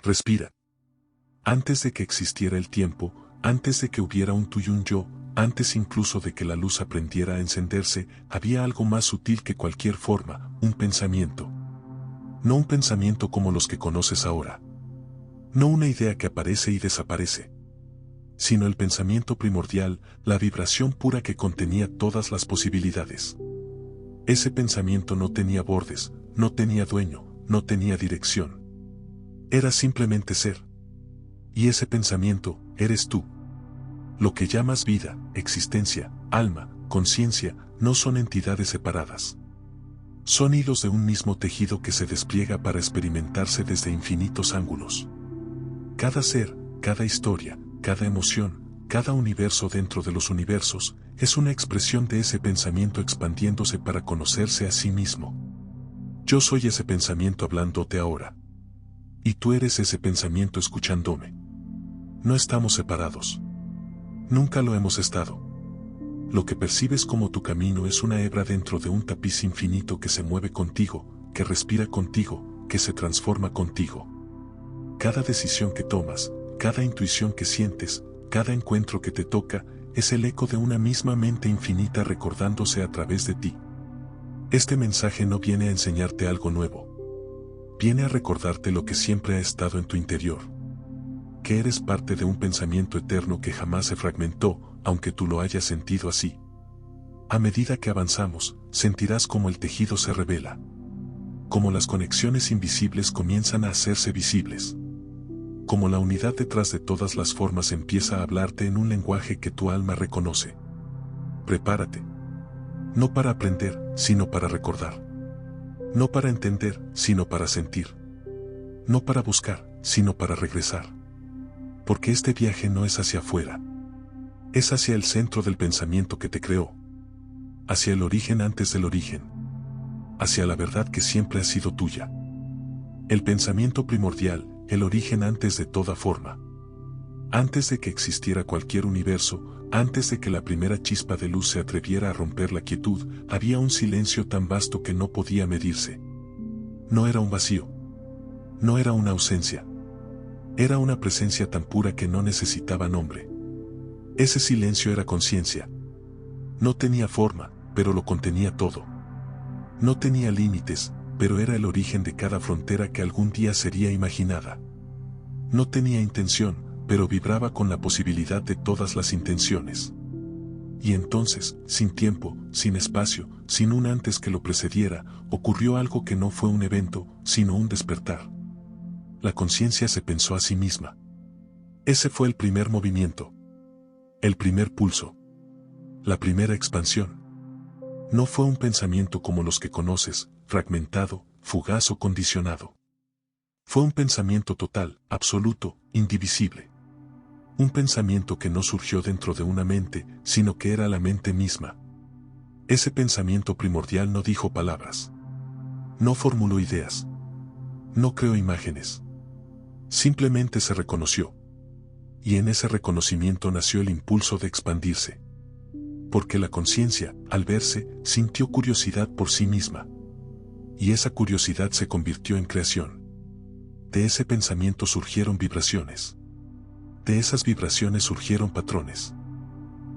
Respira. Antes de que existiera el tiempo, antes de que hubiera un tú y un yo, antes incluso de que la luz aprendiera a encenderse, había algo más sutil que cualquier forma, un pensamiento. No un pensamiento como los que conoces ahora. No una idea que aparece y desaparece. Sino el pensamiento primordial, la vibración pura que contenía todas las posibilidades. Ese pensamiento no tenía bordes, no tenía dueño, no tenía dirección. Era simplemente ser. Y ese pensamiento, eres tú. Lo que llamas vida, existencia, alma, conciencia, no son entidades separadas. Son hilos de un mismo tejido que se despliega para experimentarse desde infinitos ángulos. Cada ser, cada historia, cada emoción, cada universo dentro de los universos, es una expresión de ese pensamiento expandiéndose para conocerse a sí mismo. Yo soy ese pensamiento hablándote ahora. Y tú eres ese pensamiento escuchándome. No estamos separados. Nunca lo hemos estado. Lo que percibes como tu camino es una hebra dentro de un tapiz infinito que se mueve contigo, que respira contigo, que se transforma contigo. Cada decisión que tomas, cada intuición que sientes, cada encuentro que te toca, es el eco de una misma mente infinita recordándose a través de ti. Este mensaje no viene a enseñarte algo nuevo. Viene a recordarte lo que siempre ha estado en tu interior. Que eres parte de un pensamiento eterno que jamás se fragmentó, aunque tú lo hayas sentido así. A medida que avanzamos, sentirás como el tejido se revela. Como las conexiones invisibles comienzan a hacerse visibles. Como la unidad detrás de todas las formas empieza a hablarte en un lenguaje que tu alma reconoce. Prepárate. No para aprender, sino para recordar. No para entender, sino para sentir. No para buscar, sino para regresar. Porque este viaje no es hacia afuera. Es hacia el centro del pensamiento que te creó. Hacia el origen antes del origen. Hacia la verdad que siempre ha sido tuya. El pensamiento primordial, el origen antes de toda forma. Antes de que existiera cualquier universo, antes de que la primera chispa de luz se atreviera a romper la quietud, había un silencio tan vasto que no podía medirse. No era un vacío. No era una ausencia. Era una presencia tan pura que no necesitaba nombre. Ese silencio era conciencia. No tenía forma, pero lo contenía todo. No tenía límites, pero era el origen de cada frontera que algún día sería imaginada. No tenía intención, pero vibraba con la posibilidad de todas las intenciones. Y entonces, sin tiempo, sin espacio, sin un antes que lo precediera, ocurrió algo que no fue un evento, sino un despertar. La conciencia se pensó a sí misma. Ese fue el primer movimiento. El primer pulso. La primera expansión. No fue un pensamiento como los que conoces, fragmentado, fugaz o condicionado. Fue un pensamiento total, absoluto, indivisible. Un pensamiento que no surgió dentro de una mente, sino que era la mente misma. Ese pensamiento primordial no dijo palabras. No formuló ideas. No creó imágenes. Simplemente se reconoció. Y en ese reconocimiento nació el impulso de expandirse. Porque la conciencia, al verse, sintió curiosidad por sí misma. Y esa curiosidad se convirtió en creación. De ese pensamiento surgieron vibraciones. De esas vibraciones surgieron patrones.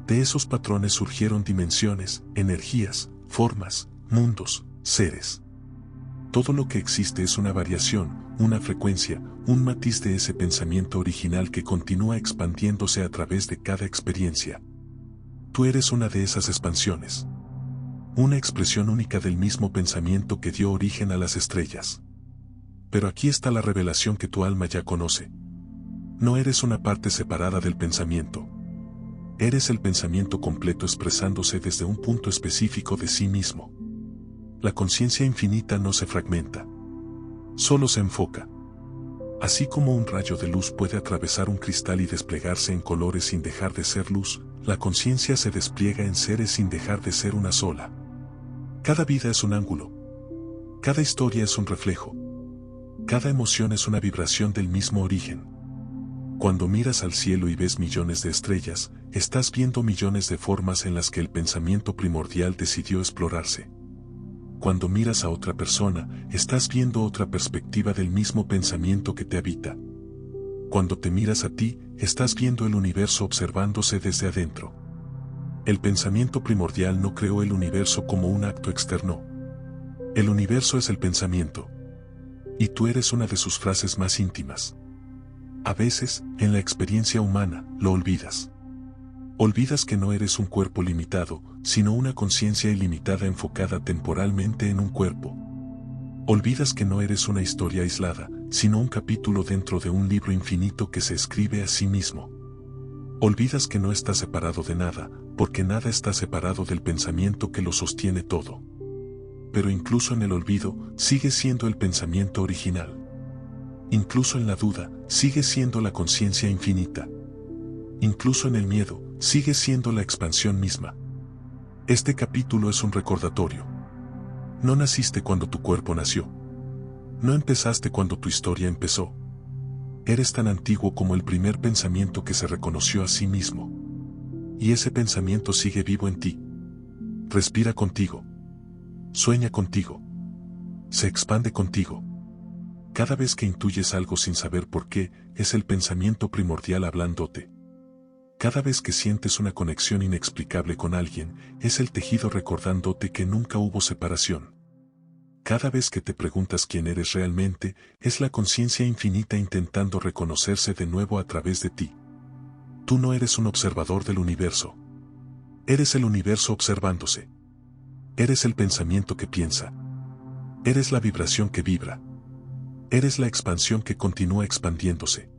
De esos patrones surgieron dimensiones, energías, formas, mundos, seres. Todo lo que existe es una variación, una frecuencia, un matiz de ese pensamiento original que continúa expandiéndose a través de cada experiencia. Tú eres una de esas expansiones. Una expresión única del mismo pensamiento que dio origen a las estrellas. Pero aquí está la revelación que tu alma ya conoce. No eres una parte separada del pensamiento. Eres el pensamiento completo expresándose desde un punto específico de sí mismo. La conciencia infinita no se fragmenta. Solo se enfoca. Así como un rayo de luz puede atravesar un cristal y desplegarse en colores sin dejar de ser luz, la conciencia se despliega en seres sin dejar de ser una sola. Cada vida es un ángulo. Cada historia es un reflejo. Cada emoción es una vibración del mismo origen. Cuando miras al cielo y ves millones de estrellas, estás viendo millones de formas en las que el pensamiento primordial decidió explorarse. Cuando miras a otra persona, estás viendo otra perspectiva del mismo pensamiento que te habita. Cuando te miras a ti, estás viendo el universo observándose desde adentro. El pensamiento primordial no creó el universo como un acto externo. El universo es el pensamiento. Y tú eres una de sus frases más íntimas. A veces, en la experiencia humana, lo olvidas. Olvidas que no eres un cuerpo limitado, sino una conciencia ilimitada enfocada temporalmente en un cuerpo. Olvidas que no eres una historia aislada, sino un capítulo dentro de un libro infinito que se escribe a sí mismo. Olvidas que no estás separado de nada, porque nada está separado del pensamiento que lo sostiene todo. Pero incluso en el olvido, sigue siendo el pensamiento original. Incluso en la duda, sigue siendo la conciencia infinita. Incluso en el miedo, sigue siendo la expansión misma. Este capítulo es un recordatorio. No naciste cuando tu cuerpo nació. No empezaste cuando tu historia empezó. Eres tan antiguo como el primer pensamiento que se reconoció a sí mismo. Y ese pensamiento sigue vivo en ti. Respira contigo. Sueña contigo. Se expande contigo. Cada vez que intuyes algo sin saber por qué, es el pensamiento primordial hablándote. Cada vez que sientes una conexión inexplicable con alguien, es el tejido recordándote que nunca hubo separación. Cada vez que te preguntas quién eres realmente, es la conciencia infinita intentando reconocerse de nuevo a través de ti. Tú no eres un observador del universo. Eres el universo observándose. Eres el pensamiento que piensa. Eres la vibración que vibra. Eres la expansión que continúa expandiéndose.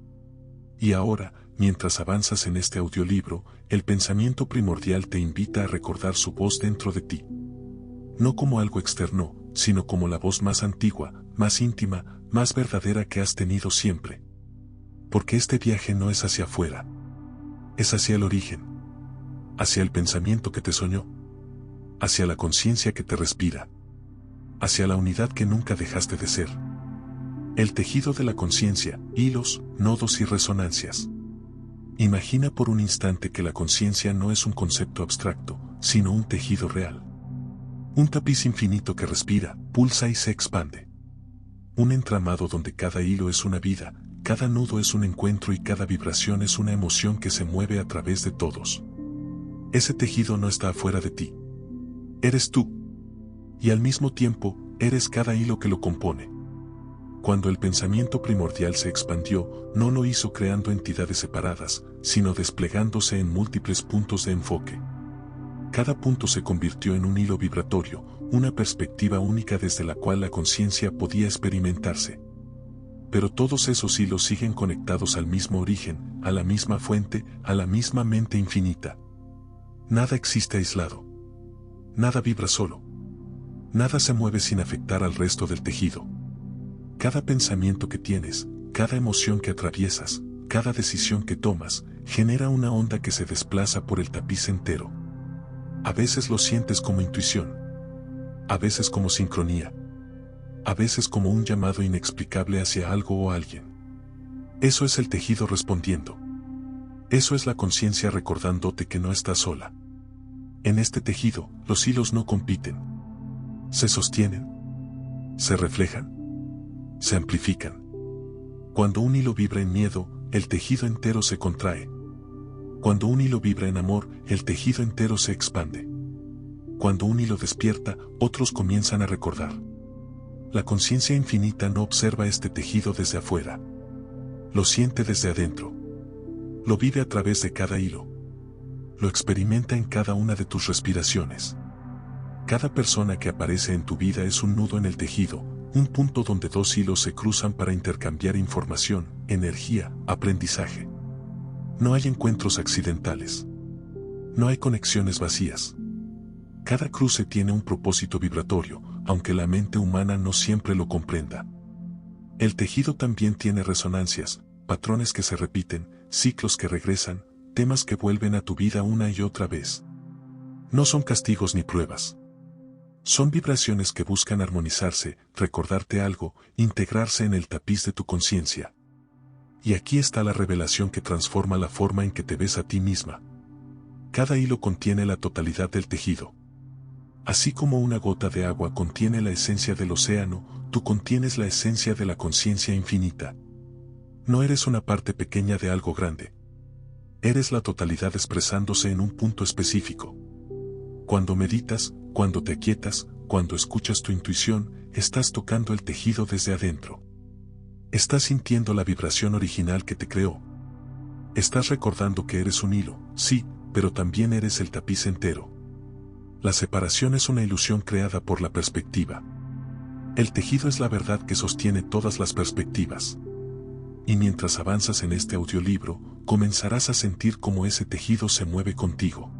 Y ahora, mientras avanzas en este audiolibro, el pensamiento primordial te invita a recordar su voz dentro de ti. No como algo externo, sino como la voz más antigua, más íntima, más verdadera que has tenido siempre. Porque este viaje no es hacia afuera. Es hacia el origen. Hacia el pensamiento que te soñó. Hacia la conciencia que te respira. Hacia la unidad que nunca dejaste de ser. El tejido de la conciencia, hilos, nodos y resonancias. Imagina por un instante que la conciencia no es un concepto abstracto, sino un tejido real. Un tapiz infinito que respira, pulsa y se expande. Un entramado donde cada hilo es una vida, cada nudo es un encuentro y cada vibración es una emoción que se mueve a través de todos. Ese tejido no está afuera de ti. Eres tú. Y al mismo tiempo, eres cada hilo que lo compone. Cuando el pensamiento primordial se expandió, no lo hizo creando entidades separadas, sino desplegándose en múltiples puntos de enfoque. Cada punto se convirtió en un hilo vibratorio, una perspectiva única desde la cual la conciencia podía experimentarse. Pero todos esos hilos siguen conectados al mismo origen, a la misma fuente, a la misma mente infinita. Nada existe aislado. Nada vibra solo. Nada se mueve sin afectar al resto del tejido. Cada pensamiento que tienes, cada emoción que atraviesas, cada decisión que tomas, genera una onda que se desplaza por el tapiz entero. A veces lo sientes como intuición. A veces como sincronía. A veces como un llamado inexplicable hacia algo o alguien. Eso es el tejido respondiendo. Eso es la conciencia recordándote que no estás sola. En este tejido, los hilos no compiten. Se sostienen. Se reflejan. Se amplifican. Cuando un hilo vibra en miedo, el tejido entero se contrae. Cuando un hilo vibra en amor, el tejido entero se expande. Cuando un hilo despierta, otros comienzan a recordar. La conciencia infinita no observa este tejido desde afuera. Lo siente desde adentro. Lo vive a través de cada hilo. Lo experimenta en cada una de tus respiraciones. Cada persona que aparece en tu vida es un nudo en el tejido, un punto donde dos hilos se cruzan para intercambiar información, energía, aprendizaje. No hay encuentros accidentales. No hay conexiones vacías. Cada cruce tiene un propósito vibratorio, aunque la mente humana no siempre lo comprenda. El tejido también tiene resonancias, patrones que se repiten, ciclos que regresan, temas que vuelven a tu vida una y otra vez. No son castigos ni pruebas. Son vibraciones que buscan armonizarse, recordarte algo, integrarse en el tapiz de tu conciencia. Y aquí está la revelación que transforma la forma en que te ves a ti misma. Cada hilo contiene la totalidad del tejido. Así como una gota de agua contiene la esencia del océano, tú contienes la esencia de la conciencia infinita. No eres una parte pequeña de algo grande. Eres la totalidad expresándose en un punto específico. Cuando meditas, cuando te aquietas, cuando escuchas tu intuición, estás tocando el tejido desde adentro. Estás sintiendo la vibración original que te creó. Estás recordando que eres un hilo, sí, pero también eres el tapiz entero. La separación es una ilusión creada por la perspectiva. El tejido es la verdad que sostiene todas las perspectivas. Y mientras avanzas en este audiolibro, comenzarás a sentir cómo ese tejido se mueve contigo.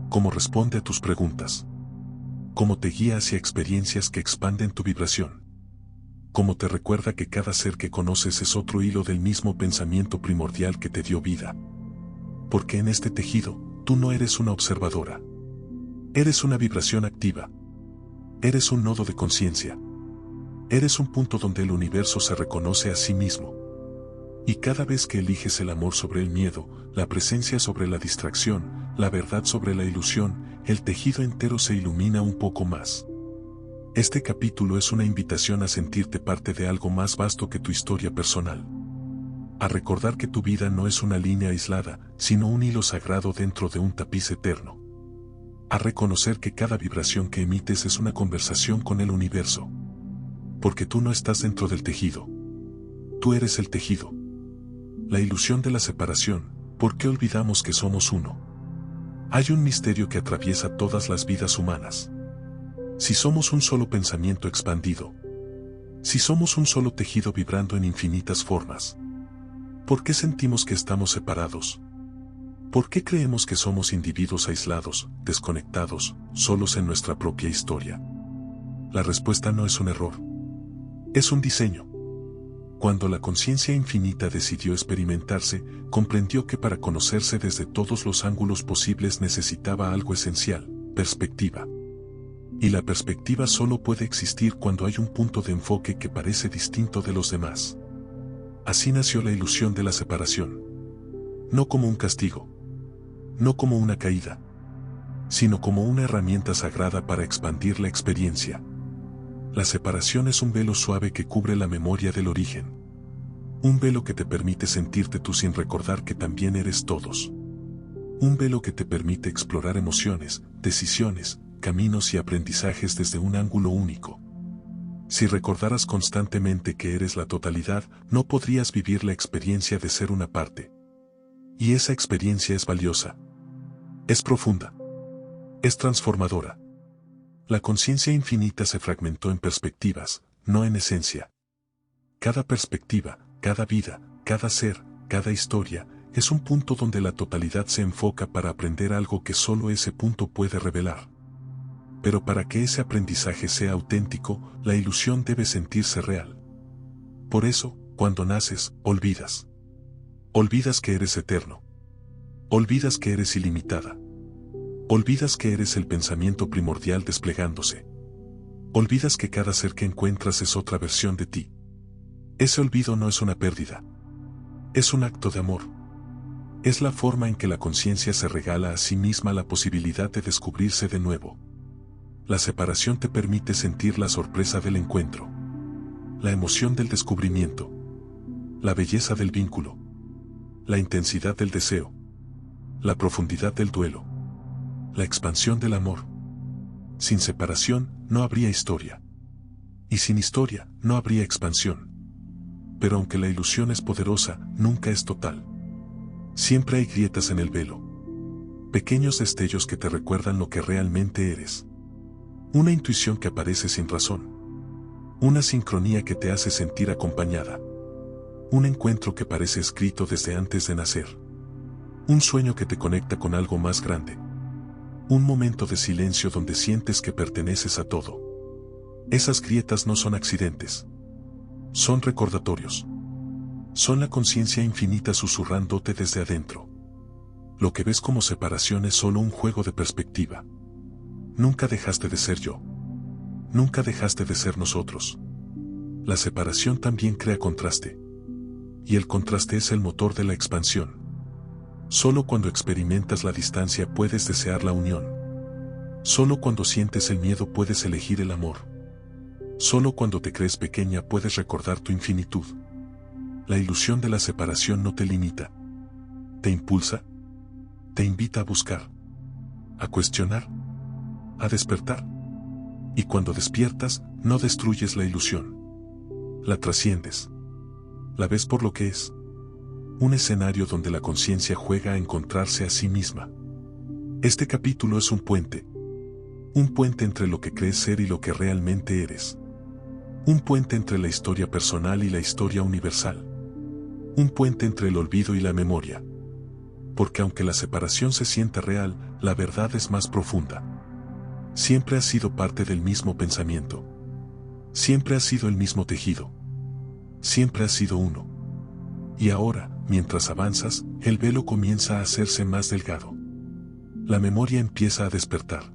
Cómo responde a tus preguntas. Cómo te guía hacia experiencias que expanden tu vibración. Cómo te recuerda que cada ser que conoces es otro hilo del mismo pensamiento primordial que te dio vida. Porque en este tejido, tú no eres una observadora. Eres una vibración activa. Eres un nodo de conciencia. Eres un punto donde el universo se reconoce a sí mismo. Y cada vez que eliges el amor sobre el miedo, la presencia sobre la distracción, la verdad sobre la ilusión, el tejido entero se ilumina un poco más. Este capítulo es una invitación a sentirte parte de algo más vasto que tu historia personal. A recordar que tu vida no es una línea aislada, sino un hilo sagrado dentro de un tapiz eterno. A reconocer que cada vibración que emites es una conversación con el universo. Porque tú no estás dentro del tejido. Tú eres el tejido. La ilusión de la separación, ¿por qué olvidamos que somos uno? Hay un misterio que atraviesa todas las vidas humanas. Si somos un solo pensamiento expandido, si somos un solo tejido vibrando en infinitas formas, ¿por qué sentimos que estamos separados? ¿Por qué creemos que somos individuos aislados, desconectados, solos en nuestra propia historia? La respuesta no es un error. Es un diseño. Cuando la conciencia infinita decidió experimentarse, comprendió que para conocerse desde todos los ángulos posibles necesitaba algo esencial: perspectiva. Y la perspectiva solo puede existir cuando hay un punto de enfoque que parece distinto de los demás. Así nació la ilusión de la separación. No como un castigo. No como una caída. Sino como una herramienta sagrada para expandir la experiencia. La separación es un velo suave que cubre la memoria del origen. Un velo que te permite sentirte tú sin recordar que también eres todos. Un velo que te permite explorar emociones, decisiones, caminos y aprendizajes desde un ángulo único. Si recordaras constantemente que eres la totalidad, no podrías vivir la experiencia de ser una parte. Y esa experiencia es valiosa. Es profunda. Es transformadora. La conciencia infinita se fragmentó en perspectivas, no en esencia. Cada perspectiva, cada vida, cada ser, cada historia, es un punto donde la totalidad se enfoca para aprender algo que solo ese punto puede revelar. Pero para que ese aprendizaje sea auténtico, la ilusión debe sentirse real. Por eso, cuando naces, olvidas. Olvidas que eres eterno. Olvidas que eres ilimitada. Olvidas que eres el pensamiento primordial desplegándose. Olvidas que cada ser que encuentras es otra versión de ti. Ese olvido no es una pérdida. Es un acto de amor. Es la forma en que la conciencia se regala a sí misma la posibilidad de descubrirse de nuevo. La separación te permite sentir la sorpresa del encuentro, la emoción del descubrimiento, la belleza del vínculo, la intensidad del deseo, la profundidad del duelo, la expansión del amor. Sin separación no habría historia. Y sin historia no habría expansión. Pero aunque la ilusión es poderosa, nunca es total. Siempre hay grietas en el velo. Pequeños destellos que te recuerdan lo que realmente eres. Una intuición que aparece sin razón. Una sincronía que te hace sentir acompañada. Un encuentro que parece escrito desde antes de nacer. Un sueño que te conecta con algo más grande. Un momento de silencio donde sientes que perteneces a todo. Esas grietas no son accidentes. Son recordatorios. Son la conciencia infinita susurrándote desde adentro. Lo que ves como separación es solo un juego de perspectiva. Nunca dejaste de ser yo. Nunca dejaste de ser nosotros. La separación también crea contraste. Y el contraste es el motor de la expansión. Solo cuando experimentas la distancia puedes desear la unión. Solo cuando sientes el miedo puedes elegir el amor. Solo cuando te crees pequeña puedes recordar tu infinitud. La ilusión de la separación no te limita. Te impulsa. Te invita a buscar. A cuestionar. A despertar. Y cuando despiertas, no destruyes la ilusión. La trasciendes. La ves por lo que es. Un escenario donde la conciencia juega a encontrarse a sí misma. Este capítulo es un puente. Un puente entre lo que crees ser y lo que realmente eres. Un puente entre la historia personal y la historia universal. Un puente entre el olvido y la memoria. Porque aunque la separación se sienta real, la verdad es más profunda. Siempre has sido parte del mismo pensamiento. Siempre has sido el mismo tejido. Siempre has sido uno. Y ahora, mientras avanzas, el velo comienza a hacerse más delgado. La memoria empieza a despertar.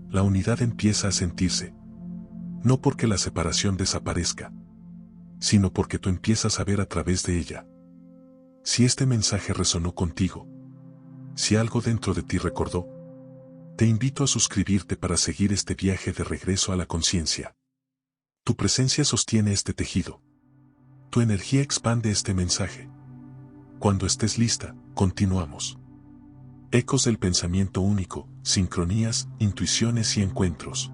La unidad empieza a sentirse. No porque la separación desaparezca, sino porque tú empiezas a ver a través de ella. Si este mensaje resonó contigo, si algo dentro de ti recordó, te invito a suscribirte para seguir este viaje de regreso a la conciencia. Tu presencia sostiene este tejido. Tu energía expande este mensaje. Cuando estés lista, continuamos. Ecos del pensamiento único, sincronías, intuiciones y encuentros.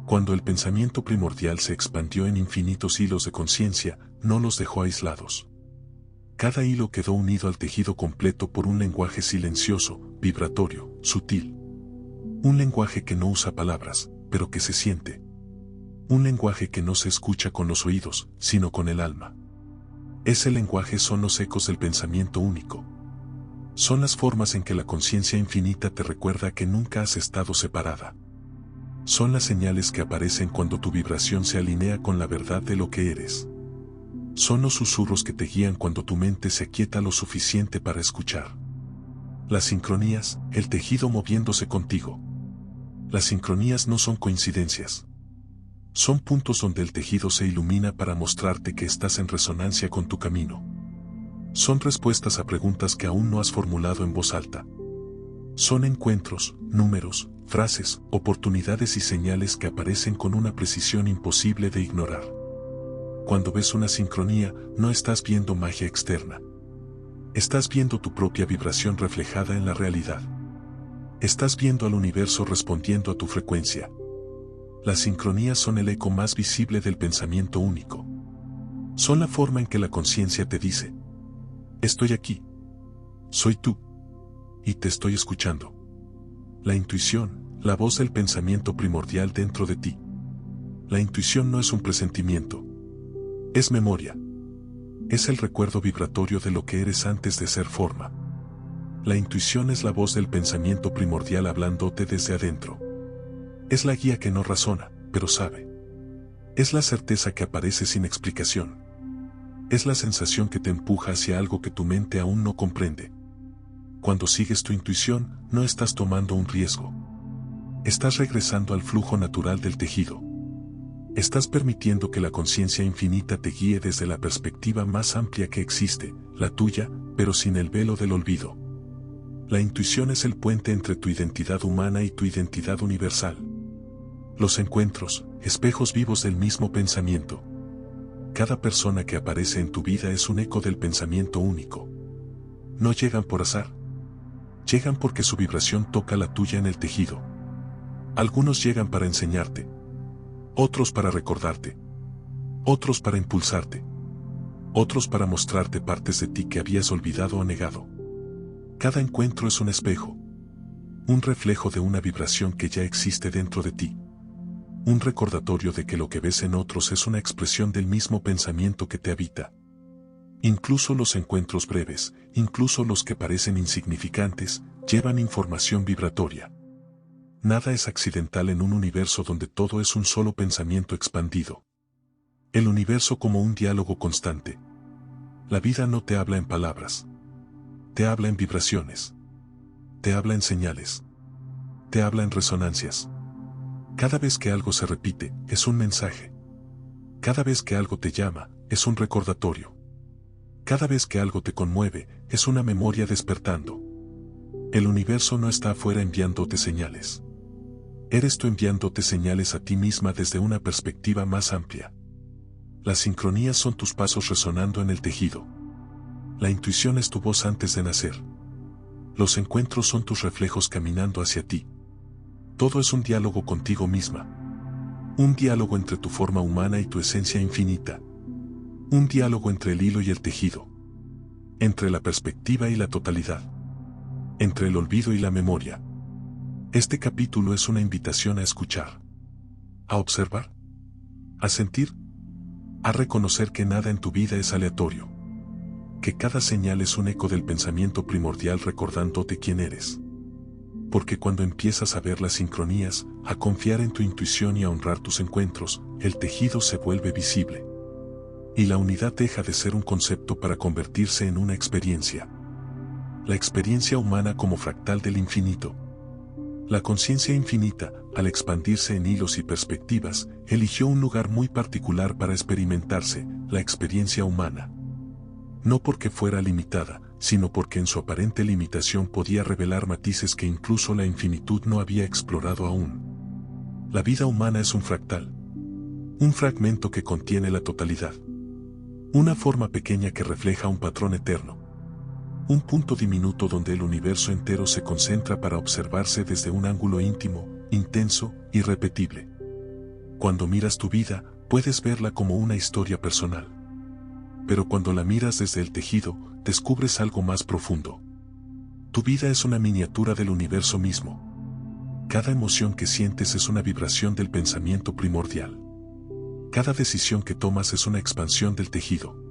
Cuando el pensamiento primordial se expandió en infinitos hilos de conciencia, no los dejó aislados. Cada hilo quedó unido al tejido completo por un lenguaje silencioso, vibratorio, sutil. Un lenguaje que no usa palabras, pero que se siente. Un lenguaje que no se escucha con los oídos, sino con el alma. Ese lenguaje son los ecos del pensamiento único. Son las formas en que la conciencia infinita te recuerda que nunca has estado separada. Son las señales que aparecen cuando tu vibración se alinea con la verdad de lo que eres. Son los susurros que te guían cuando tu mente se aquieta lo suficiente para escuchar. Las sincronías, el tejido moviéndose contigo. Las sincronías no son coincidencias. Son puntos donde el tejido se ilumina para mostrarte que estás en resonancia con tu camino. Son respuestas a preguntas que aún no has formulado en voz alta. Son encuentros, números, frases, oportunidades y señales que aparecen con una precisión imposible de ignorar. Cuando ves una sincronía, no estás viendo magia externa. Estás viendo tu propia vibración reflejada en la realidad. Estás viendo al universo respondiendo a tu frecuencia. Las sincronías son el eco más visible del pensamiento único. Son la forma en que la conciencia te dice: estoy aquí. Soy tú. Y te estoy escuchando. La intuición, la voz del pensamiento primordial dentro de ti. La intuición no es un presentimiento. Es memoria. Es el recuerdo vibratorio de lo que eres antes de ser forma. La intuición es la voz del pensamiento primordial hablándote desde adentro. Es la guía que no razona, pero sabe. Es la certeza que aparece sin explicación. Es la sensación que te empuja hacia algo que tu mente aún no comprende. Cuando sigues tu intuición, no estás tomando un riesgo. Estás regresando al flujo natural del tejido. Estás permitiendo que la conciencia infinita te guíe desde la perspectiva más amplia que existe, la tuya, pero sin el velo del olvido. La intuición es el puente entre tu identidad humana y tu identidad universal. Los encuentros, espejos vivos del mismo pensamiento. Cada persona que aparece en tu vida es un eco del pensamiento único. No llegan por azar. Llegan porque su vibración toca la tuya en el tejido. Algunos llegan para enseñarte. Otros para recordarte. Otros para impulsarte. Otros para mostrarte partes de ti que habías olvidado o negado. Cada encuentro es un espejo. Un reflejo de una vibración que ya existe dentro de ti. Un recordatorio de que lo que ves en otros es una expresión del mismo pensamiento que te habita. Incluso los encuentros breves, incluso los que parecen insignificantes, llevan información vibratoria. Nada es accidental en un universo donde todo es un solo pensamiento expandido. El universo como un diálogo constante. La vida no te habla en palabras. Te habla en vibraciones. Te habla en señales. Te habla en resonancias. Cada vez que algo se repite, es un mensaje. Cada vez que algo te llama, es un recordatorio. Cada vez que algo te conmueve, es una memoria despertando. El universo no está afuera enviándote señales. Eres tú enviándote señales a ti misma desde una perspectiva más amplia. Las sincronías son tus pasos resonando en el tejido. La intuición es tu voz antes de nacer. Los encuentros son tus reflejos caminando hacia ti. Todo es un diálogo contigo misma. Un diálogo entre tu forma humana y tu esencia infinita. Un diálogo entre el hilo y el tejido. Entre la perspectiva y la totalidad. Entre el olvido y la memoria. Este capítulo es una invitación a escuchar. A observar. A sentir. A reconocer que nada en tu vida es aleatorio. Que cada señal es un eco del pensamiento primordial recordándote quién eres. Porque cuando empiezas a ver las sincronías, a confiar en tu intuición y a honrar tus encuentros, el tejido se vuelve visible. Y la unidad deja de ser un concepto para convertirse en una experiencia. La experiencia humana como fractal del infinito. La conciencia infinita, al expandirse en hilos y perspectivas, eligió un lugar muy particular para experimentarse, la experiencia humana. No porque fuera limitada, sino porque en su aparente limitación podía revelar matices que incluso la infinitud no había explorado aún. La vida humana es un fractal. Un fragmento que contiene la totalidad. Una forma pequeña que refleja un patrón eterno. Un punto diminuto donde el universo entero se concentra para observarse desde un ángulo íntimo, intenso, irrepetible. Cuando miras tu vida, puedes verla como una historia personal. Pero cuando la miras desde el tejido, descubres algo más profundo. Tu vida es una miniatura del universo mismo. Cada emoción que sientes es una vibración del pensamiento primordial. Cada decisión que tomas es una expansión del tejido.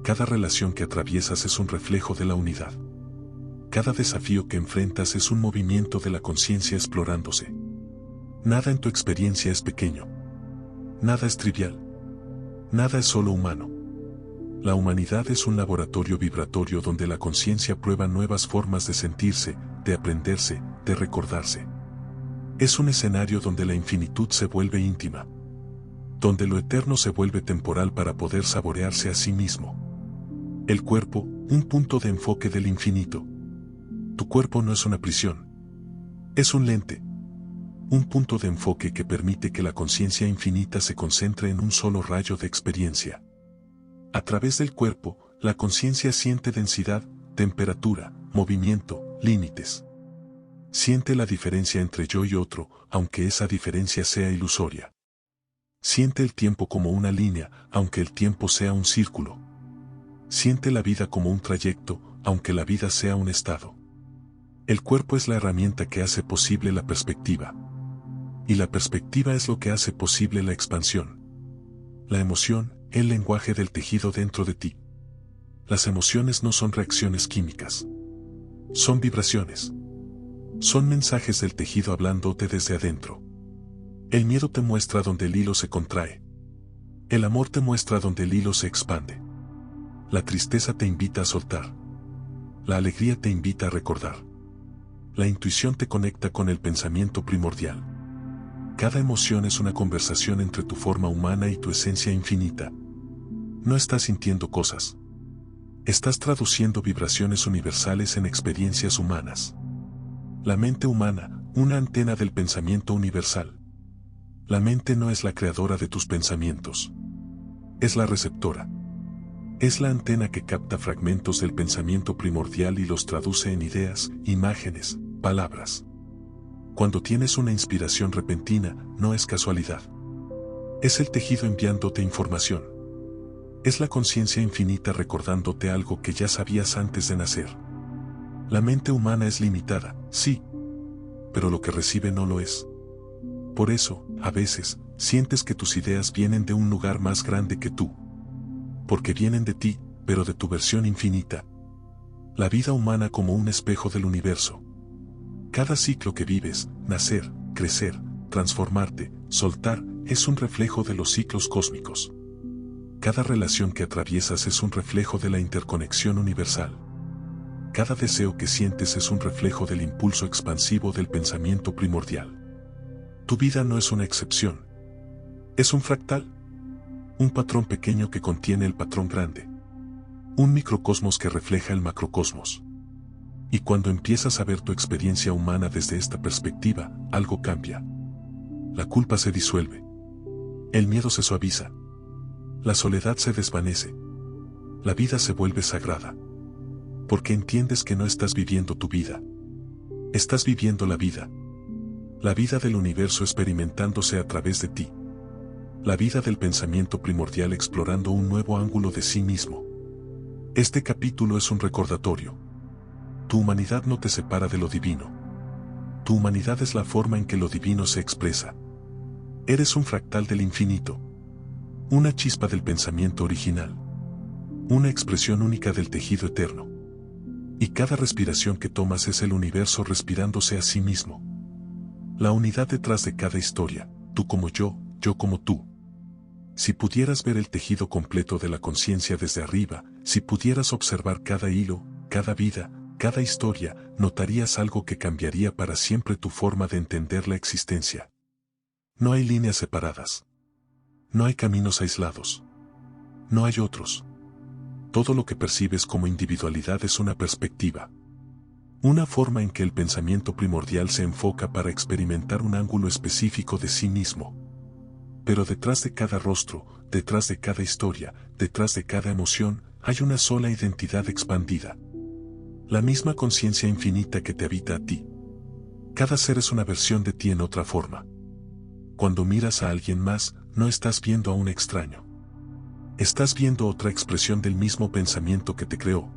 Cada relación que atraviesas es un reflejo de la unidad. Cada desafío que enfrentas es un movimiento de la conciencia explorándose. Nada en tu experiencia es pequeño. Nada es trivial. Nada es solo humano. La humanidad es un laboratorio vibratorio donde la conciencia prueba nuevas formas de sentirse, de aprenderse, de recordarse. Es un escenario donde la infinitud se vuelve íntima. Donde lo eterno se vuelve temporal para poder saborearse a sí mismo. El cuerpo, un punto de enfoque del infinito. Tu cuerpo no es una prisión. Es un lente. Un punto de enfoque que permite que la conciencia infinita se concentre en un solo rayo de experiencia. A través del cuerpo, la conciencia siente densidad, temperatura, movimiento, límites. Siente la diferencia entre yo y otro, aunque esa diferencia sea ilusoria. Siente el tiempo como una línea, aunque el tiempo sea un círculo. Siente la vida como un trayecto, aunque la vida sea un estado. El cuerpo es la herramienta que hace posible la perspectiva. Y la perspectiva es lo que hace posible la expansión. La emoción, el lenguaje del tejido dentro de ti. Las emociones no son reacciones químicas. Son vibraciones. Son mensajes del tejido hablándote desde adentro. El miedo te muestra donde el hilo se contrae. El amor te muestra donde el hilo se expande. La tristeza te invita a soltar. La alegría te invita a recordar. La intuición te conecta con el pensamiento primordial. Cada emoción es una conversación entre tu forma humana y tu esencia infinita. No estás sintiendo cosas. Estás traduciendo vibraciones universales en experiencias humanas. La mente humana, una antena del pensamiento universal. La mente no es la creadora de tus pensamientos. Es la receptora. Es la antena que capta fragmentos del pensamiento primordial y los traduce en ideas, imágenes, palabras. Cuando tienes una inspiración repentina, no es casualidad. Es el tejido enviándote información. Es la conciencia infinita recordándote algo que ya sabías antes de nacer. La mente humana es limitada, sí, pero lo que recibe no lo es. Por eso, a veces, sientes que tus ideas vienen de un lugar más grande que tú. Porque vienen de ti, pero de tu versión infinita. La vida humana como un espejo del universo. Cada ciclo que vives, nacer, crecer, transformarte, soltar, es un reflejo de los ciclos cósmicos. Cada relación que atraviesas es un reflejo de la interconexión universal. Cada deseo que sientes es un reflejo del impulso expansivo del pensamiento primordial. Tu vida no es una excepción. Es un fractal. Un patrón pequeño que contiene el patrón grande. Un microcosmos que refleja el macrocosmos. Y cuando empiezas a ver tu experiencia humana desde esta perspectiva, algo cambia. La culpa se disuelve. El miedo se suaviza. La soledad se desvanece. La vida se vuelve sagrada. Porque entiendes que no estás viviendo tu vida. Estás viviendo la vida. La vida del universo experimentándose a través de ti. La vida del pensamiento primordial explorando un nuevo ángulo de sí mismo. Este capítulo es un recordatorio. Tu humanidad no te separa de lo divino. Tu humanidad es la forma en que lo divino se expresa. Eres un fractal del infinito. Una chispa del pensamiento original. Una expresión única del tejido eterno. Y cada respiración que tomas es el universo respirándose a sí mismo. La unidad detrás de cada historia, tú como yo como tú. Si pudieras ver el tejido completo de la conciencia desde arriba, si pudieras observar cada hilo, cada vida, cada historia, notarías algo que cambiaría para siempre tu forma de entender la existencia. No hay líneas separadas. No hay caminos aislados. No hay otros. Todo lo que percibes como individualidad es una perspectiva. Una forma en que el pensamiento primordial se enfoca para experimentar un ángulo específico de sí mismo. Pero detrás de cada rostro, detrás de cada historia, detrás de cada emoción, hay una sola identidad expandida. La misma conciencia infinita que te habita a ti. Cada ser es una versión de ti en otra forma. Cuando miras a alguien más, no estás viendo a un extraño. Estás viendo otra expresión del mismo pensamiento que te creó.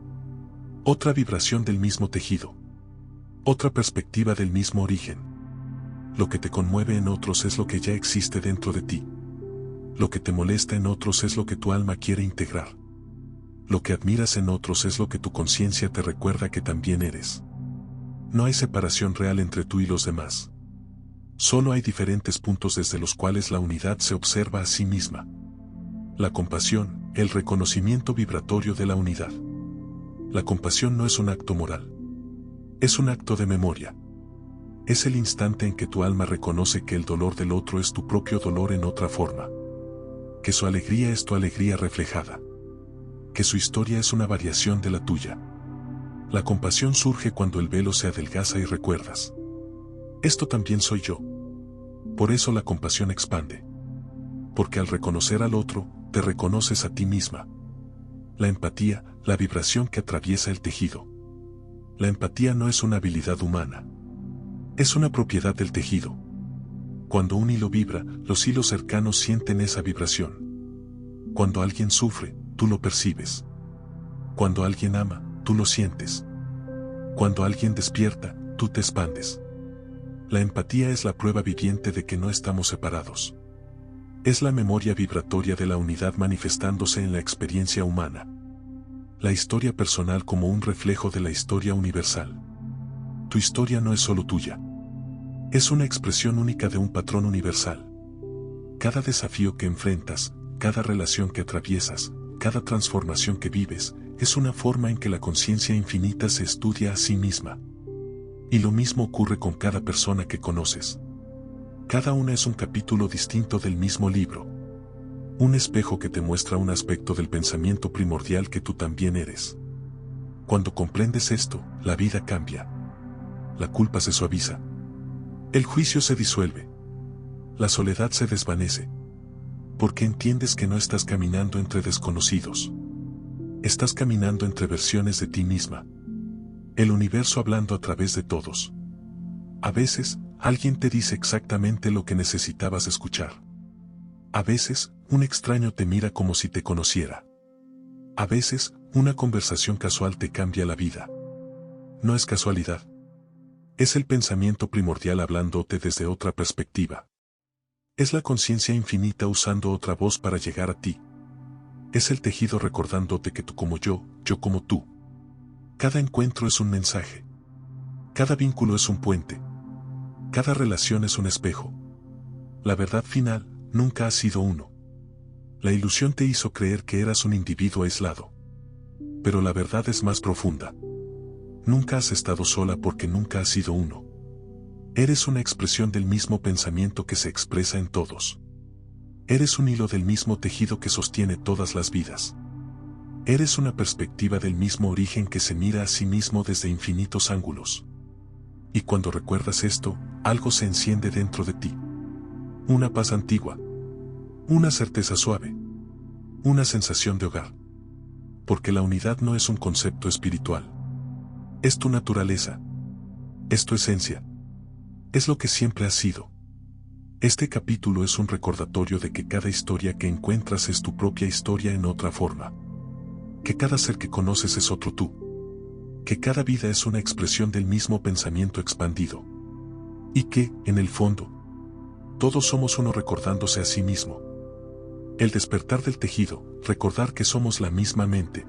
Otra vibración del mismo tejido. Otra perspectiva del mismo origen. Lo que te conmueve en otros es lo que ya existe dentro de ti. Lo que te molesta en otros es lo que tu alma quiere integrar. Lo que admiras en otros es lo que tu conciencia te recuerda que también eres. No hay separación real entre tú y los demás. Solo hay diferentes puntos desde los cuales la unidad se observa a sí misma. La compasión, el reconocimiento vibratorio de la unidad. La compasión no es un acto moral. Es un acto de memoria. Es el instante en que tu alma reconoce que el dolor del otro es tu propio dolor en otra forma. Que su alegría es tu alegría reflejada. Que su historia es una variación de la tuya. La compasión surge cuando el velo se adelgaza y recuerdas. Esto también soy yo. Por eso la compasión expande. Porque al reconocer al otro, te reconoces a ti misma. La empatía, la vibración que atraviesa el tejido. La empatía no es una habilidad humana. Es una propiedad del tejido. Cuando un hilo vibra, los hilos cercanos sienten esa vibración. Cuando alguien sufre, tú lo percibes. Cuando alguien ama, tú lo sientes. Cuando alguien despierta, tú te expandes. La empatía es la prueba viviente de que no estamos separados. Es la memoria vibratoria de la unidad manifestándose en la experiencia humana. La historia personal como un reflejo de la historia universal. Tu historia no es solo tuya. Es una expresión única de un patrón universal. Cada desafío que enfrentas, cada relación que atraviesas, cada transformación que vives, es una forma en que la conciencia infinita se estudia a sí misma. Y lo mismo ocurre con cada persona que conoces. Cada una es un capítulo distinto del mismo libro. Un espejo que te muestra un aspecto del pensamiento primordial que tú también eres. Cuando comprendes esto, la vida cambia. La culpa se suaviza. El juicio se disuelve. La soledad se desvanece. Porque entiendes que no estás caminando entre desconocidos. Estás caminando entre versiones de ti misma. El universo hablando a través de todos. A veces, alguien te dice exactamente lo que necesitabas escuchar. A veces, un extraño te mira como si te conociera. A veces, una conversación casual te cambia la vida. No es casualidad. Es el pensamiento primordial hablándote desde otra perspectiva. Es la conciencia infinita usando otra voz para llegar a ti. Es el tejido recordándote que tú como yo como tú. Cada encuentro es un mensaje. Cada vínculo es un puente. Cada relación es un espejo. La verdad final nunca ha sido uno. La ilusión te hizo creer que eras un individuo aislado. Pero la verdad es más profunda. Nunca has estado sola porque nunca has sido uno. Eres una expresión del mismo pensamiento que se expresa en todos. Eres un hilo del mismo tejido que sostiene todas las vidas. Eres una perspectiva del mismo origen que se mira a sí mismo desde infinitos ángulos. Y cuando recuerdas esto, algo se enciende dentro de ti. Una paz antigua. Una certeza suave. Una sensación de hogar. Porque la unidad no es un concepto espiritual. Es tu naturaleza. Es tu esencia. Es lo que siempre has sido. Este capítulo es un recordatorio de que cada historia que encuentras es tu propia historia en otra forma. Que cada ser que conoces es otro tú. Que cada vida es una expresión del mismo pensamiento expandido. Y que, en el fondo, todos somos uno recordándose a sí mismo. El despertar del tejido, recordar que somos la misma mente.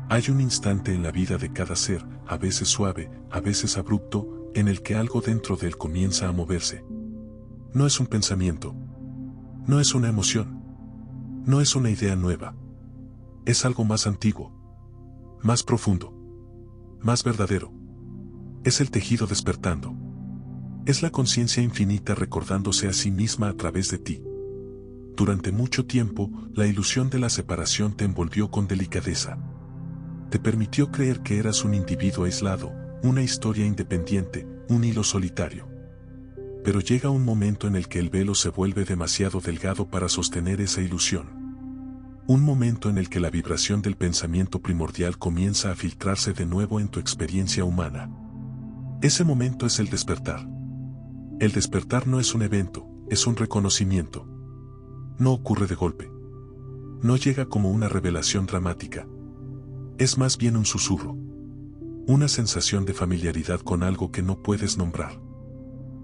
Hay un instante en la vida de cada ser, a veces suave, a veces abrupto, en el que algo dentro de él comienza a moverse. No es un pensamiento. No es una emoción. No es una idea nueva. Es algo más antiguo. Más profundo. Más verdadero. Es el tejido despertando. Es la conciencia infinita recordándose a sí misma a través de ti. Durante mucho tiempo, la ilusión de la separación te envolvió con delicadeza. Te permitió creer que eras un individuo aislado, una historia independiente, un hilo solitario. Pero llega un momento en el que el velo se vuelve demasiado delgado para sostener esa ilusión. Un momento en el que la vibración del pensamiento primordial comienza a filtrarse de nuevo en tu experiencia humana. Ese momento es el despertar. El despertar no es un evento, es un reconocimiento. No ocurre de golpe. No llega como una revelación dramática. Es más bien un susurro. Una sensación de familiaridad con algo que no puedes nombrar.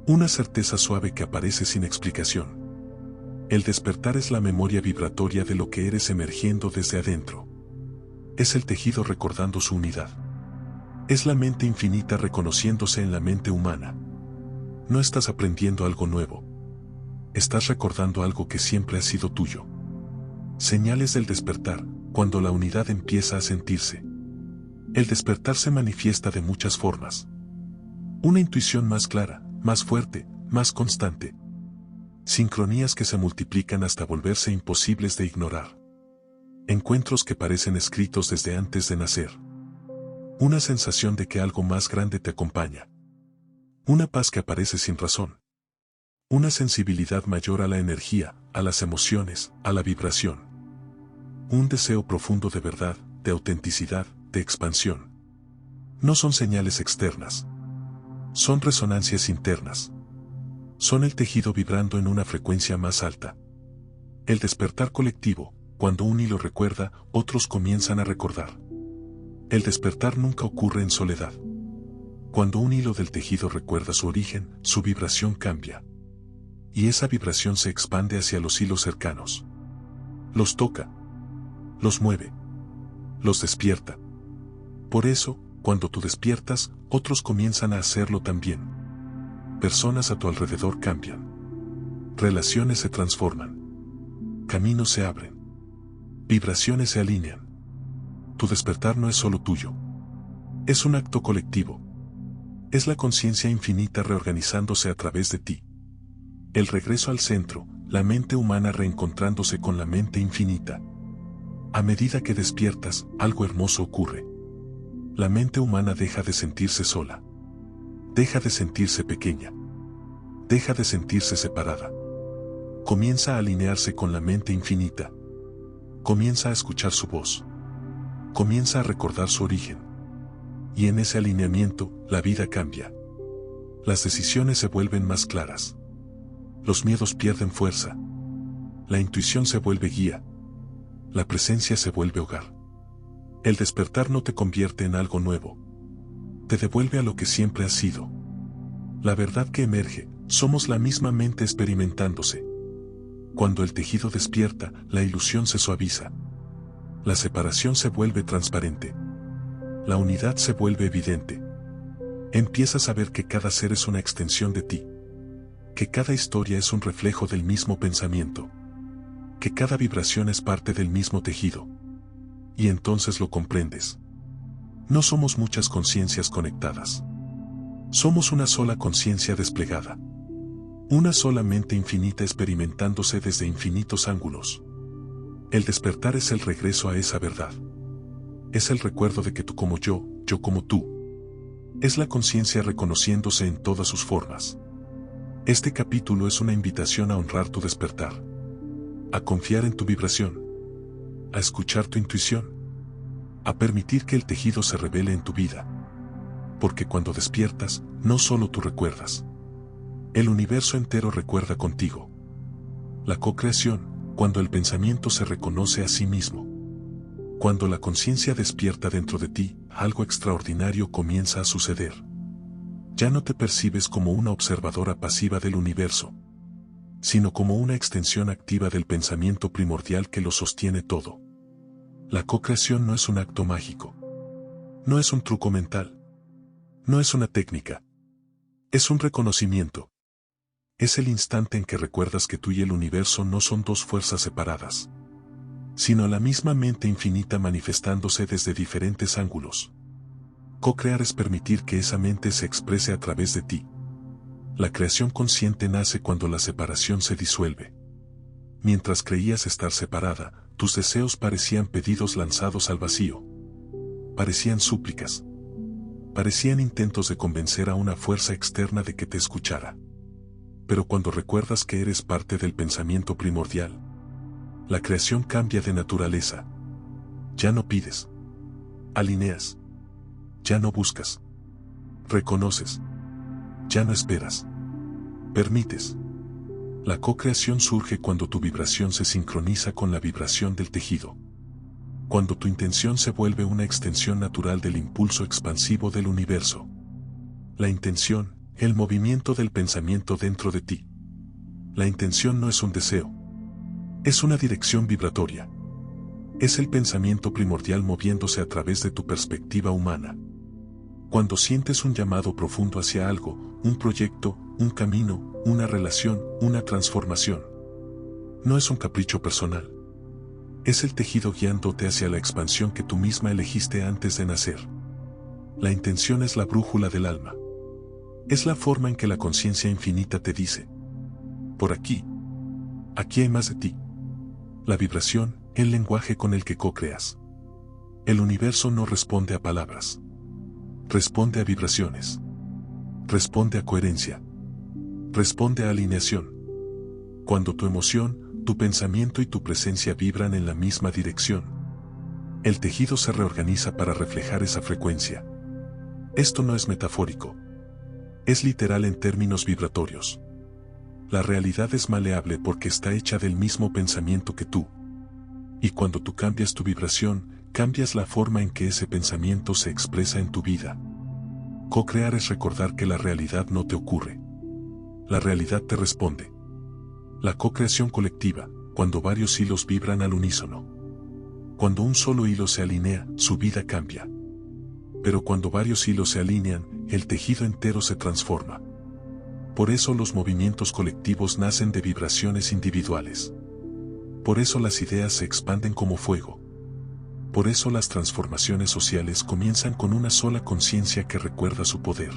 Una certeza suave que aparece sin explicación. El despertar es la memoria vibratoria de lo que eres emergiendo desde adentro. Es el tejido recordando su unidad. Es la mente infinita reconociéndose en la mente humana. No estás aprendiendo algo nuevo. Estás recordando algo que siempre ha sido tuyo. Señales del despertar, cuando la unidad empieza a sentirse. El despertar se manifiesta de muchas formas. Una intuición más clara, más fuerte, más constante. Sincronías que se multiplican hasta volverse imposibles de ignorar. Encuentros que parecen escritos desde antes de nacer. Una sensación de que algo más grande te acompaña. Una paz que aparece sin razón. Una sensibilidad mayor a la energía, a las emociones, a la vibración. Un deseo profundo de verdad, de autenticidad, de expansión. No son señales externas. Son resonancias internas. Son el tejido vibrando en una frecuencia más alta. El despertar colectivo, cuando un hilo recuerda, otros comienzan a recordar. El despertar nunca ocurre en soledad. Cuando un hilo del tejido recuerda su origen, su vibración cambia. Y esa vibración se expande hacia los hilos cercanos. Los toca. Los mueve. Los despierta. Por eso, cuando tú despiertas, otros comienzan a hacerlo también. Personas a tu alrededor cambian. Relaciones se transforman. Caminos se abren. Vibraciones se alinean. Tu despertar no es solo tuyo. Es un acto colectivo. Es la conciencia infinita reorganizándose a través de ti. El regreso al centro, la mente humana reencontrándose con la mente infinita. A medida que despiertas, algo hermoso ocurre. La mente humana deja de sentirse sola. Deja de sentirse pequeña. Deja de sentirse separada. Comienza a alinearse con la mente infinita. Comienza a escuchar su voz. Comienza a recordar su origen. Y en ese alineamiento, la vida cambia. Las decisiones se vuelven más claras. Los miedos pierden fuerza. La intuición se vuelve guía. La presencia se vuelve hogar. El despertar no te convierte en algo nuevo. Te devuelve a lo que siempre has sido. La verdad que emerge, somos la misma mente experimentándose. Cuando el tejido despierta, la ilusión se suaviza. La separación se vuelve transparente. La unidad se vuelve evidente. Empiezas a ver que cada ser es una extensión de ti. Que cada historia es un reflejo del mismo pensamiento. Que cada vibración es parte del mismo tejido. Y entonces lo comprendes. No somos muchas conciencias conectadas. Somos una sola conciencia desplegada. Una sola mente infinita experimentándose desde infinitos ángulos. El despertar es el regreso a esa verdad. Es el recuerdo de que tú como yo como tú. Es la conciencia reconociéndose en todas sus formas. Este capítulo es una invitación a honrar tu despertar. A confiar en tu vibración. a escuchar tu intuición, a permitir que el tejido se revele en tu vida. Porque cuando despiertas, no solo tú recuerdas. El universo entero recuerda contigo. La co-creación, cuando el pensamiento se reconoce a sí mismo. Cuando la conciencia despierta dentro de ti, algo extraordinario comienza a suceder. Ya no te percibes como una observadora pasiva del universo, sino como una extensión activa del pensamiento primordial que lo sostiene todo. La co-creación no es un acto mágico. No es un truco mental. No es una técnica. Es un reconocimiento. Es el instante en que recuerdas que tú y el universo no son dos fuerzas separadas, sino la misma mente infinita manifestándose desde diferentes ángulos. Co-crear es permitir que esa mente se exprese a través de ti. La creación consciente nace cuando la separación se disuelve. Mientras creías estar separada, tus deseos parecían pedidos lanzados al vacío. Parecían súplicas. Parecían intentos de convencer a una fuerza externa de que te escuchara. Pero cuando recuerdas que eres parte del pensamiento primordial, la creación cambia de naturaleza. Ya no pides. Alineas. Ya no buscas. Reconoces. Ya no esperas. Permites. La co-creación surge cuando tu vibración se sincroniza con la vibración del tejido. Cuando tu intención se vuelve una extensión natural del impulso expansivo del universo. La intención, el movimiento del pensamiento dentro de ti. La intención no es un deseo. Es una dirección vibratoria. Es el pensamiento primordial moviéndose a través de tu perspectiva humana. Cuando sientes un llamado profundo hacia algo, un proyecto, un camino, una relación, una transformación. No es un capricho personal. Es el tejido guiándote hacia la expansión que tú misma elegiste antes de nacer. La intención es la brújula del alma. Es la forma en que la conciencia infinita te dice: por aquí. Aquí hay más de ti. La vibración, el lenguaje con el que co-creas. El universo no responde a palabras. Responde a vibraciones. Responde a coherencia. Responde a alineación. Cuando tu emoción, tu pensamiento y tu presencia vibran en la misma dirección, el tejido se reorganiza para reflejar esa frecuencia. Esto no es metafórico. Es literal en términos vibratorios. La realidad es maleable porque está hecha del mismo pensamiento que tú. Y cuando tú cambias tu vibración, cambias la forma en que ese pensamiento se expresa en tu vida. Co-crear es recordar que la realidad no te ocurre. La realidad te responde. La co-creación colectiva, cuando varios hilos vibran al unísono. Cuando un solo hilo se alinea, su vida cambia. Pero cuando varios hilos se alinean, el tejido entero se transforma. Por eso los movimientos colectivos nacen de vibraciones individuales. Por eso las ideas se expanden como fuego. Por eso las transformaciones sociales comienzan con una sola conciencia que recuerda su poder.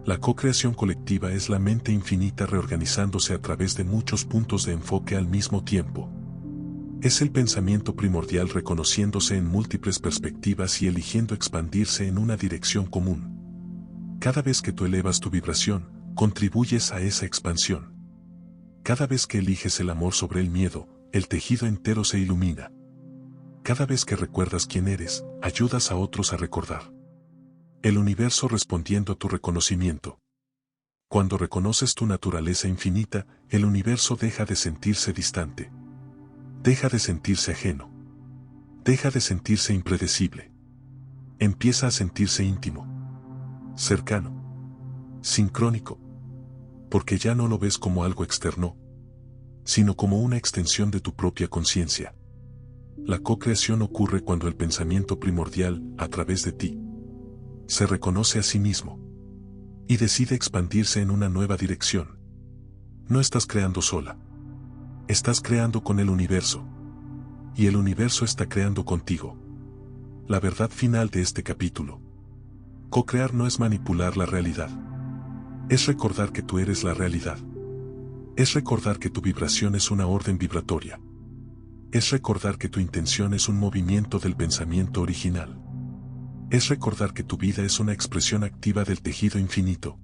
La co-creación colectiva es la mente infinita reorganizándose a través de muchos puntos de enfoque al mismo tiempo. Es el pensamiento primordial reconociéndose en múltiples perspectivas y eligiendo expandirse en una dirección común. Cada vez que tú elevas tu vibración, contribuyes a esa expansión. Cada vez que eliges el amor sobre el miedo, el tejido entero se ilumina. Cada vez que recuerdas quién eres, ayudas a otros a recordar. El universo respondiendo a tu reconocimiento. Cuando reconoces tu naturaleza infinita, el universo deja de sentirse distante. Deja de sentirse ajeno. Deja de sentirse impredecible. Empieza a sentirse íntimo. Cercano. Sincrónico. Porque ya no lo ves como algo externo, sino como una extensión de tu propia conciencia. La co-creación ocurre cuando el pensamiento primordial, a través de ti, se reconoce a sí mismo y decide expandirse en una nueva dirección. No estás creando sola. Estás creando con el universo. Y el universo está creando contigo. La verdad final de este capítulo. Co-crear no es manipular la realidad. Es recordar que tú eres la realidad. Es recordar que tu vibración es una orden vibratoria. Es recordar que tu intención es un movimiento del pensamiento original. Es recordar que tu vida es una expresión activa del tejido infinito.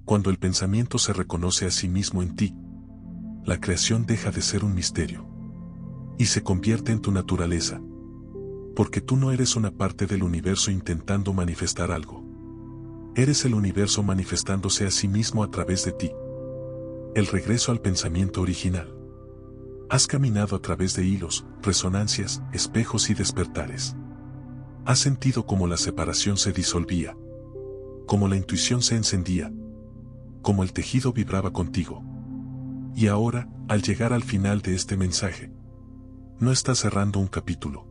Cuando el pensamiento se reconoce a sí mismo en ti, la creación deja de ser un misterio. Y se convierte en tu naturaleza. Porque tú no eres una parte del universo intentando manifestar algo. Eres el universo manifestándose a sí mismo a través de ti. El regreso al pensamiento original. Has caminado a través de hilos, resonancias, espejos y despertares. Has sentido cómo la separación se disolvía, cómo la intuición se encendía, cómo el tejido vibraba contigo. Y ahora, al llegar al final de este mensaje, no estás cerrando un capítulo.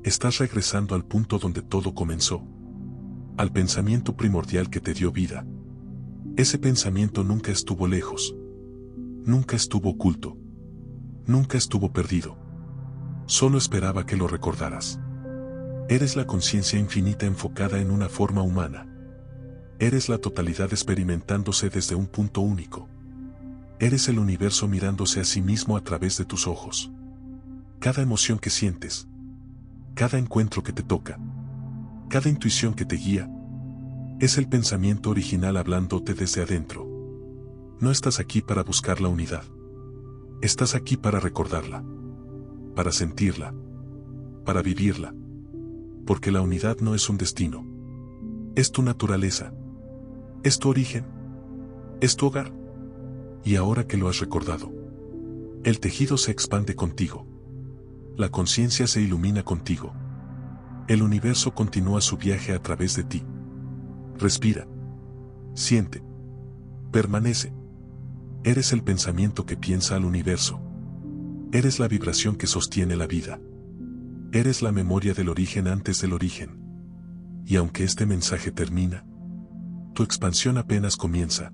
Estás regresando al punto donde todo comenzó. Al pensamiento primordial que te dio vida. Ese pensamiento nunca estuvo lejos. Nunca estuvo oculto. Nunca estuvo perdido. Solo esperaba que lo recordaras. Eres la conciencia infinita enfocada en una forma humana. Eres la totalidad experimentándose desde un punto único. Eres el universo mirándose a sí mismo a través de tus ojos. Cada emoción que sientes, cada encuentro que te toca, cada intuición que te guía, es el pensamiento original hablándote desde adentro. No estás aquí para buscar la unidad. Estás aquí para recordarla, para sentirla, para vivirla. Porque la unidad no es un destino. Es tu naturaleza. Es tu origen. Es tu hogar. Y ahora que lo has recordado, el tejido se expande contigo. La conciencia se ilumina contigo. El universo continúa su viaje a través de ti. Respira. Siente. Permanece. Eres el pensamiento que piensa al universo. Eres la vibración que sostiene la vida. Eres la memoria del origen antes del origen. Y aunque este mensaje termina, tu expansión apenas comienza.